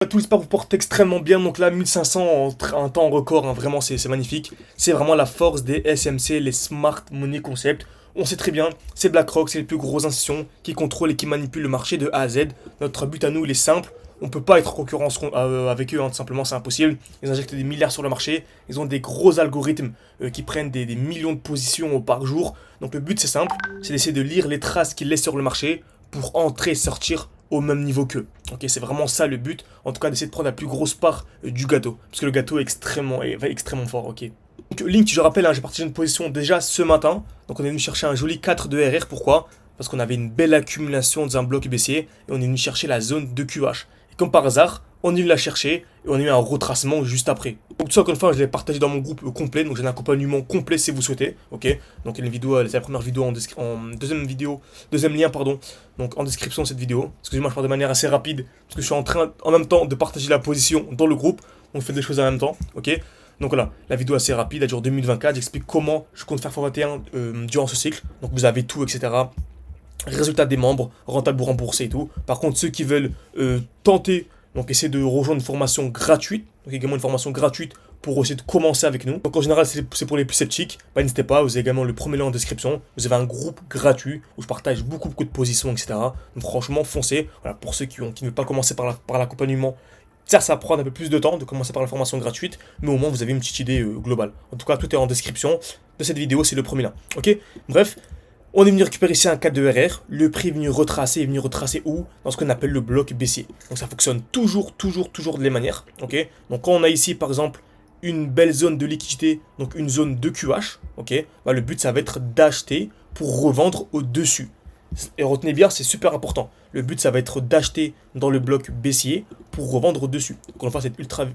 tous, j'espère que vous portez extrêmement bien. Donc là, 1500 en un temps record, hein, vraiment, c'est magnifique. C'est vraiment la force des SMC, les Smart Money Concept. On sait très bien, c'est BlackRock, c'est les plus grosses institutions qui contrôlent et qui manipulent le marché de A à Z. Notre but à nous, il est simple. On ne peut pas être en concurrence avec eux, hein, tout simplement, c'est impossible. Ils injectent des milliards sur le marché. Ils ont des gros algorithmes qui prennent des millions de positions par jour. Donc le but, c'est simple, c'est d'essayer de lire les traces qu'ils laissent sur le marché pour entrer et sortir au même niveau qu'eux. Ok, c'est vraiment ça le but, en tout cas d'essayer de prendre la plus grosse part du gâteau, parce que le gâteau est extrêmement fort, ok. Donc Link, je rappelle, hein, j'ai partagé une position déjà ce matin, donc on est venu chercher un joli 4 de RR, pourquoi? Parce qu'on avait une belle accumulation dans un bloc baissier, et on est venu chercher la zone de QH. Et comme par hasard, on est venu la chercher, et on a eu un retracement juste après. Donc tout ça, encore une fois, je l'ai partagé dans mon groupe complet, donc j'ai un accompagnement complet si vous souhaitez, ok. Donc il y a une vidéo, c'est la première vidéo deuxième lien, pardon, donc en description de cette vidéo. Excusez-moi, je parle de manière assez rapide, parce que je suis en train, en même temps, de partager la position dans le groupe, donc je fais des choses en même temps, ok. Donc voilà, la vidéo assez rapide, elle dure 2024, j'explique comment je compte faire x21 durant ce cycle, donc vous avez tout, etc. Résultat des membres, rentable ou remboursé et tout. Par contre, ceux qui veulent tenter, donc essayer de rejoindre une formation gratuite, donc également une formation gratuite pour essayer de commencer avec nous. Donc en général, c'est pour les plus sceptiques. Bah, n'hésitez pas, vous avez également le premier lien en description. Vous avez un groupe gratuit où je partage beaucoup de positions, etc. Donc franchement, foncez. Voilà, pour ceux qui ne veulent pas commencer par l'accompagnement, ça va prendre un peu plus de temps de commencer par la formation gratuite, mais au moins vous avez une petite idée globale. En tout cas, tout est en description de cette vidéo, c'est le premier lien. Ok. Bref. On est venu récupérer ici un 4 de RR, le prix est venu retracer où? Dans ce qu'on appelle le bloc baissier. Donc ça fonctionne toujours de les manières, ok. Donc quand on a ici par exemple une belle zone de liquidité, donc une zone de QH, ok, bah, le but ça va être d'acheter pour revendre au-dessus. Et retenez bien, c'est super important. Le but ça va être d'acheter dans le bloc baissier pour revendre au-dessus. Donc on va faire cette ultra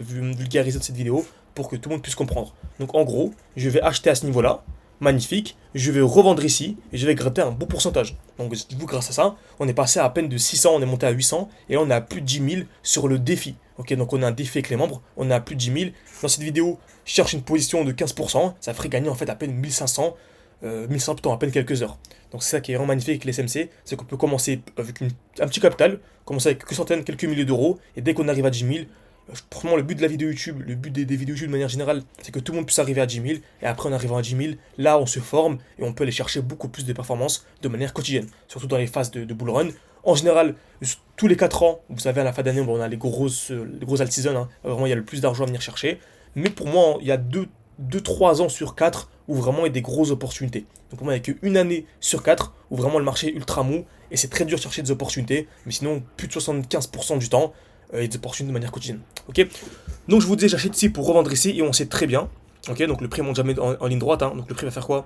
vulgarisée de cette vidéo pour que tout le monde puisse comprendre. Donc en gros, je vais acheter à ce niveau-là. Magnifique, je vais revendre ici et je vais gratter un bon pourcentage. Donc vous, grâce à ça, on est passé à peine de 600, on est monté à 800 et là on est à plus de 10 000 sur le défi. Ok, donc on a un défi avec les membres, on est à plus de 10 000. Dans cette vidéo, je cherche une position de 15%, ça ferait gagner en fait à peine 1500, 1500 plutôt à peine quelques heures. Donc c'est ça qui est vraiment magnifique avec les SMC, c'est qu'on peut commencer avec un petit capital, commencer avec quelques centaines, quelques milliers d'euros et dès qu'on arrive à 10 000, franchement, le but de la vidéo YouTube, le but des vidéos YouTube de manière générale, c'est que tout le monde puisse arriver à 10 000. Et après, en arrivant à 10 000, là, on se forme et on peut aller chercher beaucoup plus de performances de manière quotidienne. Surtout dans les phases de bull run. En général, tous les 4 ans, vous savez, à la fin d'année, on a les grosses alt-season. Hein, vraiment, il y a le plus d'argent à venir chercher. Mais pour moi, il y a 2-3 ans sur 4 où vraiment il y a des grosses opportunités. Donc pour moi, il n'y a qu'une année sur 4 où vraiment le marché est ultra mou. Et c'est très dur de chercher des opportunités. Mais sinon, plus de 75% du temps, et des opportunités de manière quotidienne. Ok. Donc je vous disais, j'achète ici pour revendre ici et on sait très bien. Ok. Donc le prix monte jamais en ligne droite. Hein, donc le prix va faire quoi?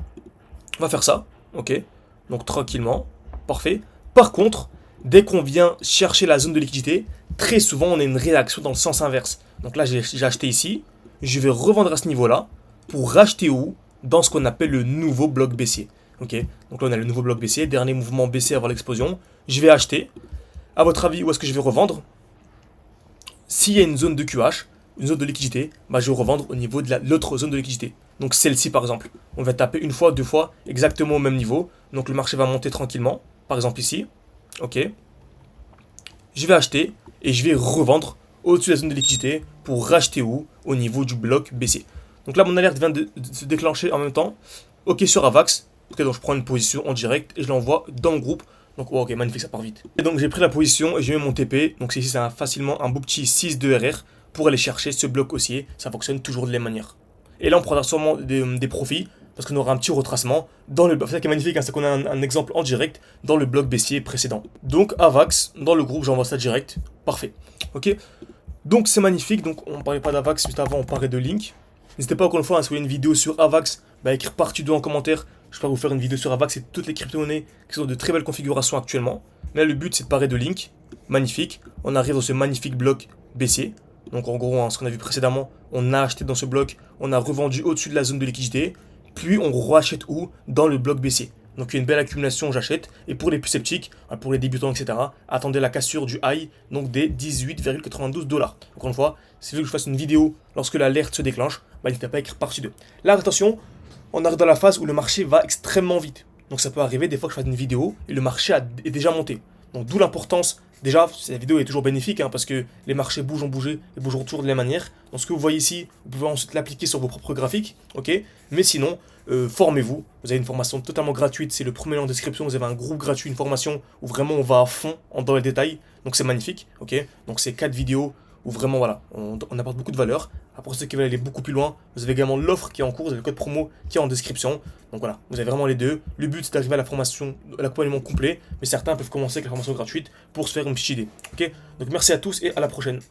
Va faire ça. Ok. Donc tranquillement. Parfait. Par contre, dès qu'on vient chercher la zone de liquidité, très souvent on a une réaction dans le sens inverse. Donc là j'ai acheté ici. Je vais revendre à ce niveau-là pour racheter où? Dans ce qu'on appelle le nouveau bloc baissier. Ok. Donc là on a le nouveau bloc baissier. Dernier mouvement baissier avant l'explosion. Je vais acheter. À votre avis, où est-ce que je vais revendre? S'il y a une zone de QH, une zone de liquidité, bah je vais revendre au niveau de l'autre zone de liquidité. Donc celle-ci par exemple, on va taper une fois, deux fois, exactement au même niveau. Donc le marché va monter tranquillement, par exemple ici. Ok. Je vais acheter et je vais revendre au-dessus de la zone de liquidité pour racheter où? Au niveau du bloc baissier. Donc là mon alerte vient de se déclencher en même temps. Ok sur Avax. Ok, donc je prends une position en direct et je l'envoie dans le groupe. Donc ok, magnifique, ça part vite. Et donc j'ai pris la position et j'ai mis mon TP. Donc ici c'est facilement un beau petit 6 de RR pour aller chercher ce bloc haussier. Ça fonctionne toujours de la même manière. Et là on prendra sûrement des profits parce qu'on aura un petit retracement dans le. C'est ça qui est magnifique, hein, c'est qu'on a un exemple en direct dans le bloc baissier précédent. Donc Avax, dans le groupe, j'envoie ça direct. Parfait. Ok. Donc c'est magnifique. Donc on ne parlait pas d'Avax juste avant, on parlait de Link. N'hésitez pas encore une fois à trouver une vidéo sur Avax, bah, écrire partie 2 en commentaire. Je peux vous faire une vidéo sur Avax et toutes les crypto-monnaies qui sont de très belles configurations actuellement. Mais là, le but c'est de parler de Link. Magnifique. On arrive dans ce magnifique bloc baissier. Donc en gros, hein, ce qu'on a vu précédemment, on a acheté dans ce bloc, on a revendu au-dessus de la zone de liquidité. Puis on rachète où? Dans le bloc baissier. Donc il y a une belle accumulation, j'achète. Et pour les plus sceptiques, pour les débutants, etc., attendez la cassure du high, donc des 18,92 $. Encore une fois, si vous voulez que je fasse une vidéo lorsque l'alerte se déclenche, bah, n'hésitez pas à écrire partie 2. Là, attention, on arrive dans la phase où le marché va extrêmement vite. Donc ça peut arriver des fois que je fasse une vidéo et le marché est déjà monté. Donc d'où l'importance Déjà, cette vidéo est toujours bénéfique parce que les marchés bougent, ont bougé et bougeront toujours de la même manière. Donc ce que vous voyez ici, vous pouvez ensuite l'appliquer sur vos propres graphiques, ok. Mais sinon, formez-vous. Vous avez une formation totalement gratuite, c'est le premier lien en description. Vous avez un groupe gratuit, une formation où vraiment on va à fond dans les détails. Donc c'est magnifique, ok. Donc c'est 4 vidéos où vraiment voilà, on apporte beaucoup de valeur. Après ceux qui veulent aller beaucoup plus loin, vous avez également l'offre qui est en cours, vous avez le code promo qui est en description. Donc voilà, vous avez vraiment les deux. Le but c'est d'arriver à la formation, à l'accompagnement complet, mais certains peuvent commencer avec la formation gratuite pour se faire une petite idée. Ok. Donc merci à tous et à la prochaine.